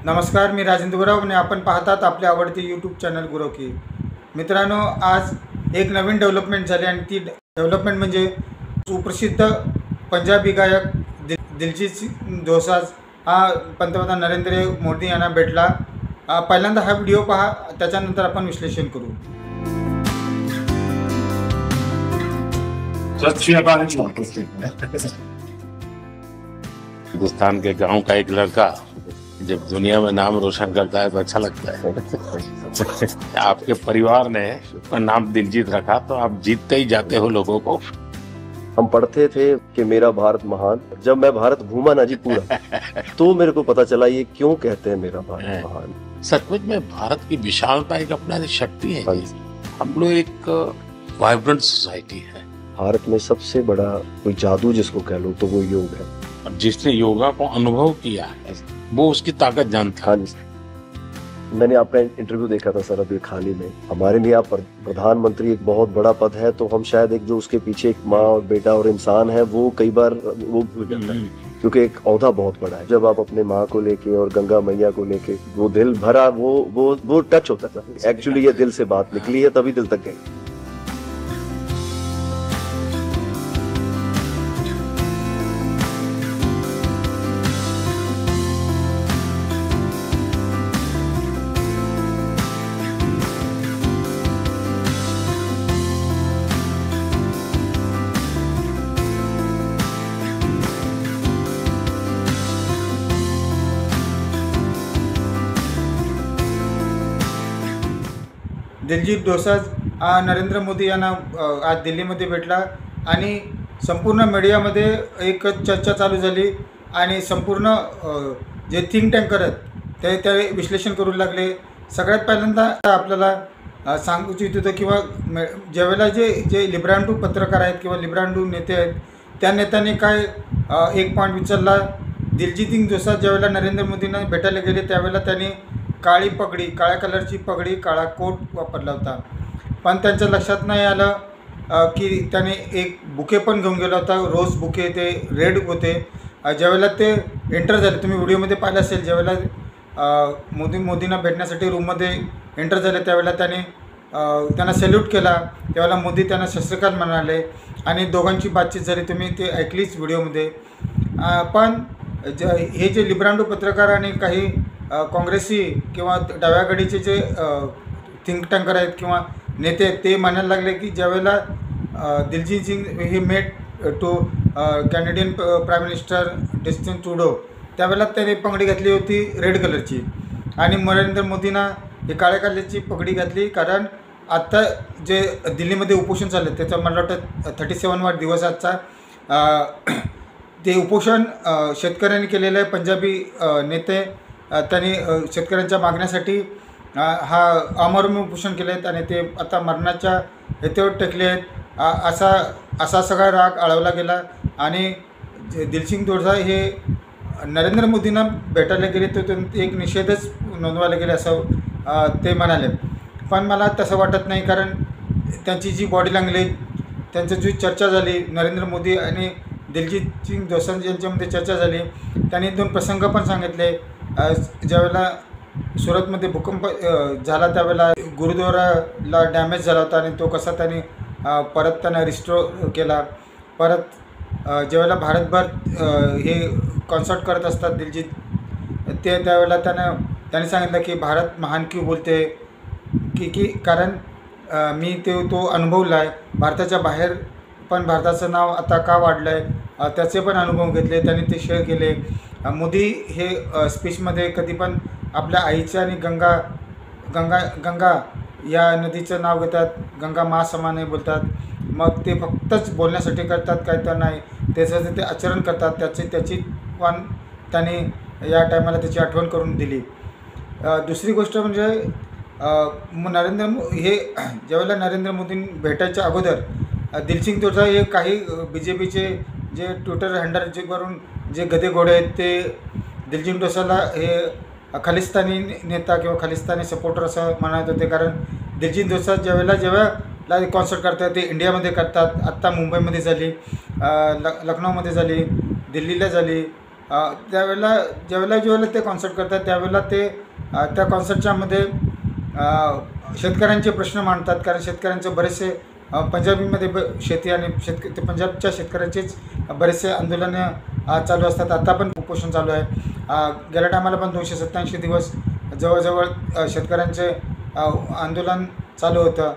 नमस्कार, मी राजेंद्र गुरव आणि आपण पाहतात आपले आवडते यूट्यूब चॅनल गुरव की. मित्रांनो, आज एक नवीन डेव्हलपमेंट झाली आणि ती डेव्हलपमेंट म्हणजे सुप्रसिद्ध पंजाबी गायक दिलजीत दोसांझ हा पंतप्रधान नरेंद्र मोदी यांना भेटला. पहिल्यांदा हा व्हिडिओ पहा, त्याच्यानंतर आपण विश्लेषण करू. हिंदुस्तान के गांव का एक लड़का जब दुनिया में नाम रोशन करता है तो अच्छा लगता है। आपके परिवार ने उसका नाम दिलजीत रखा तो आप जीतते ही जाते हो लोगों को। हम पढ़ते थे कि मेरा भारत महान। जब मैं भारत घूमा ना जी पूरा तो मेरे को पता चला ये क्यों कहते हैं मेरा भारत महान। सचमुच में भारत की विशालता एक अपना शक्ति है। हम लोग एक वाइब्रेंट सोसाइटी है। भारत में सबसे बड़ा कोई जादू जिसको कह लो तो वो योग है, और जिसने योगा को अनुभव किया है वो उसकी ताकत जानता है। मैंने आपका इंटरव्यू देखा था सर अभी हाल ही में। हमारे लिए आप प्रधानमंत्री एक बहुत बड़ा पद है, तो हम शायद एक जो उसके पीछे एक माँ और बेटा और इंसान है वो कई बार वो भूल जाता है, क्योंकि एक औहदा बहुत बड़ा है। जब आप अपने माँ को लेके और गंगा मैया को लेके वो दिल भरा, वो टच होता था। एक्चुअली ये दिल से बात निकली है तभी दिल तक गई। दिलजीत दोसांझ नरेंद्र मोदी यांना आज दिल्लीमध्ये भेटला आणि संपूर्ण मीडियामध्ये एक चर्चा चालू झाली आणि संपूर्ण जे थिंक टँकर आहेत ते विश्लेषण करू लागले. सगळ्यात पहिल्यांदा आपल्याला सांगू इच्छितो किंवा ज्यावेळेला जे लिब्रांडू पत्रकार आहेत किंवा लिब्रांडू नेते आहेत त्या नेत्याने काय एक पॉईंट विचारला. दिलजीत दोसांझ ज्यावेळेला नरेंद्र मोदींना भेटायला गेले त्यावेळेला त्यांनी काळी पगडी, काळ्या कलरची पगडी, काळा कोट वापरला होता. पण त्यांच्या लक्षात नाही आलं की त्याने एक बुके पण घेऊन गेला होता. रोज बुके, ते रेड होते. ज्यावेळेला ते एंटर झाले, तुम्ही व्हिडिओमध्ये पाहिलं असेल, ज्यावेळेला मोदींना भेटण्यासाठी रूममध्ये एंटर झाले त्यावेळेला त्यांना सॅल्यूट केला. त्यावेळेला मोदी त्यांना शस्त्रकाल म्हणाले आणि दोघांची बातचीत झाली. तुम्ही ते ऐकलीच व्हिडिओमध्ये. पण हे जे लिब्रांडो पत्रकार आणि काही काँग्रेसी किंवा डाव्या आघाडीचे जे थिंक टँकर आहेत किंवा नेते आहेत ते म्हणायला लागले की ज्यावेळेला दिलजीत सिंग हे met to Canadian prime minister Justin Trudeau त्यावेळेला त्याने पगडी घातली होती रेड कलरची आणि नरेंद्र मोदींना हे काळ्या कलरची पगडी घातली. कारण आत्ता जे दिल्लीमध्ये उपोषण चाललं आहे त्याचा मला वाटतं 37वा दिवस आजचा. ते उपोषण शेतकऱ्यांनी केलेलं आहे. पंजाबी नेते त्यांनी शेतकऱ्यांच्या मागण्यासाठी हा आमरण उपोषण केले आहेत आणि ते आता मरणाच्या हेतेवर टेकले आहेत. असा सगळा राग आळवला गेला आणि दिलजीत दोसांझ हे नरेंद्र मोदींना भेटायला गेले तर एक निषेधच नोंदवायला गेले असं ते म्हणाले. पण मला तसं वाटत नाही, कारण त्यांची जी बॉडी लँग्वेज, त्यांची जी चर्चा झाली, नरेंद्र मोदी आणि दिलजीत दोसांझ यांच्यामध्ये चर्चा झाली. त्यांनी 2 प्रसंग पण सांगितले. ज्यावेळेला सुरतमध्ये भूकंप झाला त्यावेळेला गुरुद्वाराला डॅमेज झाला होता आणि तो कसा त्यांनी परत त्यांना रिस्टोर केला. परत ज्यावेळेला भारतभर हे कॉन्सर्ट करत असतात दिलजीत, त्यावेळेला त्यांनी सांगितलं की भारत महान क्यों बोलते की कारण मी तो अनुभवला आहे. भारताच्या बाहेर पण भारताचं नाव आता का वाढलं आहे त्याचे पण अनुभव घेतले, त्यांनी ते शेअर केले. मोदी हे स्पीचमध्ये कधी पण आपल्या आईचं आणि गंगा या नदीचं नाव घेतात, गंगा मा समाने बोलतात. मग ते फक्तच बोलण्यासाठी करतात काय तर नाही, त्याचं ते आचरण करतात. त्याची पण त्यांनी या टायमाला त्याची आठवण करून दिली. दुसरी गोष्ट म्हणजे ज्यावेळेला नरेंद्र मोदी भेटायच्या अगोदर दिलजीत दोसांझ हे काही BJPचे जे ट्विटर हँडलवरून जे गधे घोडे आहेत ते दिलजीत दोसांझला हे खालिस्तानी नेता किंवा खालिस्तानी सपोर्टर असं म्हणत होते. कारण दिलजीत दोसांझ जेव्हा कॉन्सर्ट करतात ते इंडियामध्ये करतात. आत्ता मुंबईमध्ये झाली, लखनौमध्ये झाली, दिल्लीला झाली, ज्यावेळेला ते कॉन्सर्ट करतात त्यावेळेला ते त्या कॉन्सर्टच्यामध्ये शेतकऱ्यांचे प्रश्न मांडतात. कारण शेतकऱ्यांचे बरेचसे पंजाबीमध्ये शेती आणि ते पंजाबच्या शेतकऱ्यांचेच बरेचसे आंदोलनं चालू असतात. आता पण उपोषण चालू आहे. गेल्या टायमाला पण 287 दिवस जवळजवळ शेतकऱ्यांचे आंदोलन चालू होतं.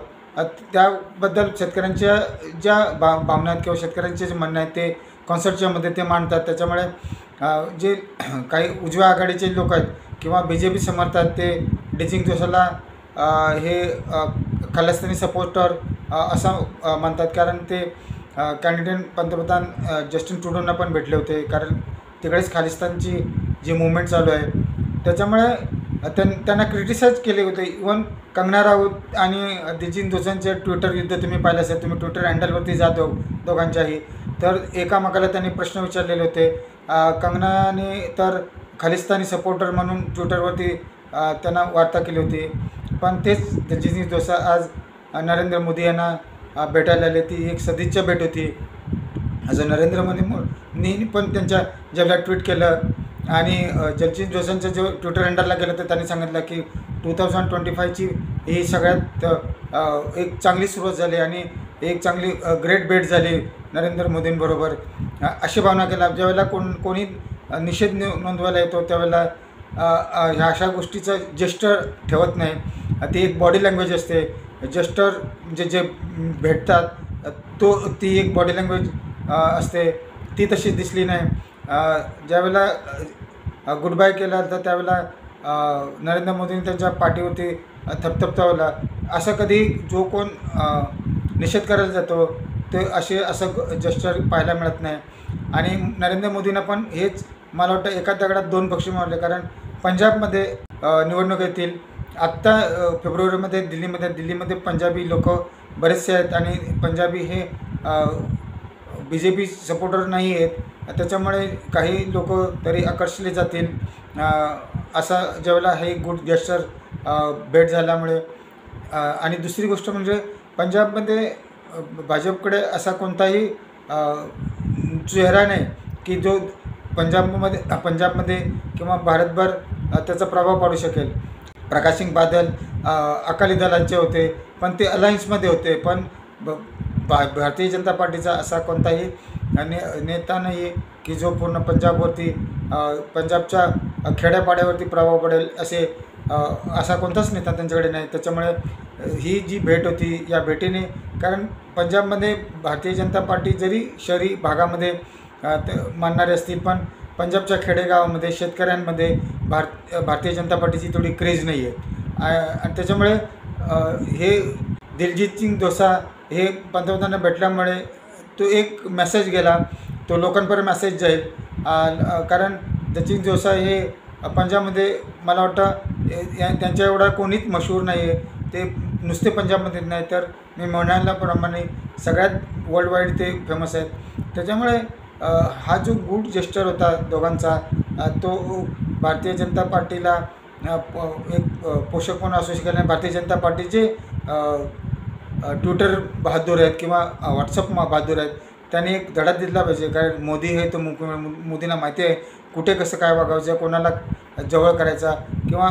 त्याबद्दल शेतकऱ्यांच्या ज्या भावना आहेत किंवा शेतकऱ्यांचे जे म्हणणं आहे ते कॉन्सर्टच्या मध्ये ते मांडतात. त्याच्यामुळे जे काही उजव्या आघाडीचे लोक आहेत किंवा BJP समर्थक ते डीजिंग जोशाला हे खालिस्तानी सपोर्टर असं म्हणतात. कारण ते कॅन्डिडेट पंतप्रधान जस्टिन ट्रुडोंना पण भेटले होते. कारण तिकडेच खालिस्तानची जी मूवमेंट चालू आहे त्याच्यामुळे त्यांना क्रिटिसाइज केले होते. इवन कंगना राऊत आणि दिलजीत दोसांचे ट्विटर युद्ध तुम्ही पाहिलं असेल. तुम्ही ट्विटर हँडलवरती जा दोघांच्याही. तर एकामेकाला त्यांनी प्रश्न विचारलेले होते. कंगनाने तर खालिस्तानी सपोर्टर म्हणून ट्विटरवरती त्यांना वार्ता केली होती. पण तेच दिलजीत दोसा आज नरेंद्र मोदी यांना भेटायला आले. ती एक सदिच्छा भेट होती असं नरेंद्र मोदींनी पण त्यांच्या ज्यावेळेला ट्विट केलं. आणि दिलजीत दोसांचं जो ट्विटर हँडलला गेलं तर त्यांनी सांगितलं की 2025ची ही सगळ्यात एक चांगली सुरुवात झाली आणि एक चांगली ग्रेट भेट झाली नरेंद्र मोदींबरोबर अशी भावना केला. ज्यावेळेला कोणी निषेध नोंदवायला येतो त्यावेळेला ह्या अशा गोष्टीचं जेस्टर ठेवत नाही. ती एक बॉडी लँग्वेज असते. जेस्टर म्हणजे जे भेटतात ती एक बॉडी लँग्वेज असते. ती तशी दिसली नाही. ज्यावेळेला गुड बाय केला तर त्यावेळेला नरेंद्र मोदींनी त्यांच्या पाठीवरती थपथपवला. असं कधी जो कोण निषेध करायला जातो ते असं जेस्चर पाहायला मिळत नाही. आणि नरेंद्र मोदींना पण हेच मला वाटतं एका दगडात 2 पक्षी मारले. कारण पंजाबमध्ये निवडणूक येतील आत्ता फेब्रुवारीमध्ये दिल्लीमध्ये पंजाबी लोक बरेचसे आहेत आणि पंजाबी हे BJP सपोर्टर नाही आहेत. त्याच्यामुळे काही लोक तरी आकर्षले जातील असा ज्यावेळेला हे गुड जेस्चर भेट झाल्यामुळे. आणि दुसरी गोष्ट म्हणजे पंजाबमध्ये भाजपकडे असा कोणताही चेहरा नाही की जो पंजाबमध्ये किंवा भारतभर त्याचा प्रभाव पाडू शकेल. प्रकाश सिंग बादल अकाली दलांचे होते पण ते अलायन्समध्ये होते. पण भारतीय जनता पार्टीचा असा कोणताही नेता नाही आहे की जो पूर्ण पंजाबवरती पंजाबच्या खेड्यापाड्यावरती प्रभाव पडेल असा कोणताच नेता त्यांच्याकडे नाही. त्याच्यामुळे ही जी भेट होती या भेटीने कारण पंजाबमध्ये भारतीय जनता पार्टी जरी शहरी भागामध्ये मानणारे असतील पण पंजाबच्या खेडेगावामध्ये शेतकऱ्यांमध्ये भारतीय जनता पार्टीची थोडी क्रेज नाही आहे. आणि त्याच्यामुळे हे दिलजीत सिंग दोसा हे पंतप्रधानांना भेटल्यामुळे तो एक मेसेज गेला. तो लोकांपर्यंत मेसेज जाईल. कारण दिलजीत दोसा हे पंजाबमध्ये मला वाटतं त्यांच्या एवढा कोणीच मशहूर नाही आहे. ते नुसते पंजाबमध्ये नाही तर मी म्हणाल्याप्रमाणे सगळ्यात वर्ल्ड वाईड ते फेमस आहेत. त्याच्यामुळे हा जो गुड जेस्चर होता दोघांचा तो भारतीय जनता पार्टीला एक पोषक म्हणून असू शकेल. आणि भारतीय जनता पार्टीचे ट्विटर बहादूर आहेत किंवा व्हॉट्सअप बहादूर आहेत त्यांनी एक धडा दिला पाहिजे. कारण मोदी हे तो मोदींना माहिती आहे कुठे कसं काय वागायचं कोणाला जवळ करायचा किंवा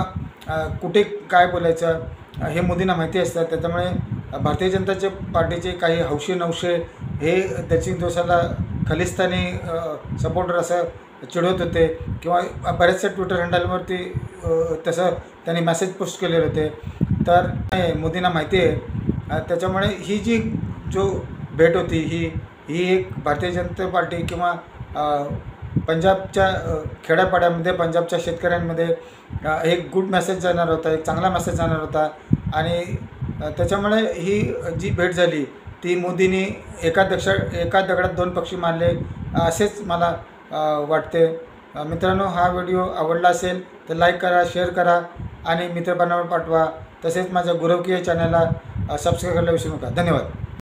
कुठे काय बोलायचं हे मोदींना माहिती असतं. त्याच्यामुळे भारतीय जनता पार्टीचे काही हौशे नवशे हे दिलजीत दोसाला खालिस्तानी सपोर्टर असं चिडवत होते किंवा बऱ्याचशा ट्विटर हँडलवरती तसं त्यांनी मेसेज पोस्ट केलेले होते. तर मोदींना माहिती आहे. त्याच्यामुळे ही जी जो भेट होती ही एक भारतीय जनता पार्टी किंवा पंजाबच्या खेड्यापाड्यामध्ये पंजाबच्या शेतकऱ्यांमध्ये एक गुड मेसेज जाणार होता. एक चांगला मेसेज जाणार होता. आणि त्याच्यामुळे ही जी भेट झाली ती मोदींनी एका दगडात 2 पक्षी मारले असेच मला वाटते. मित्रांनो हा व्हिडिओ आवडला असेल तर लाईक करा शेअर करा आणि मित्रबांधावर पाठवा. तसेच माझ्या गुरव की चॅनलला सबस्क्राईब करायला विसरू नका. धन्यवाद.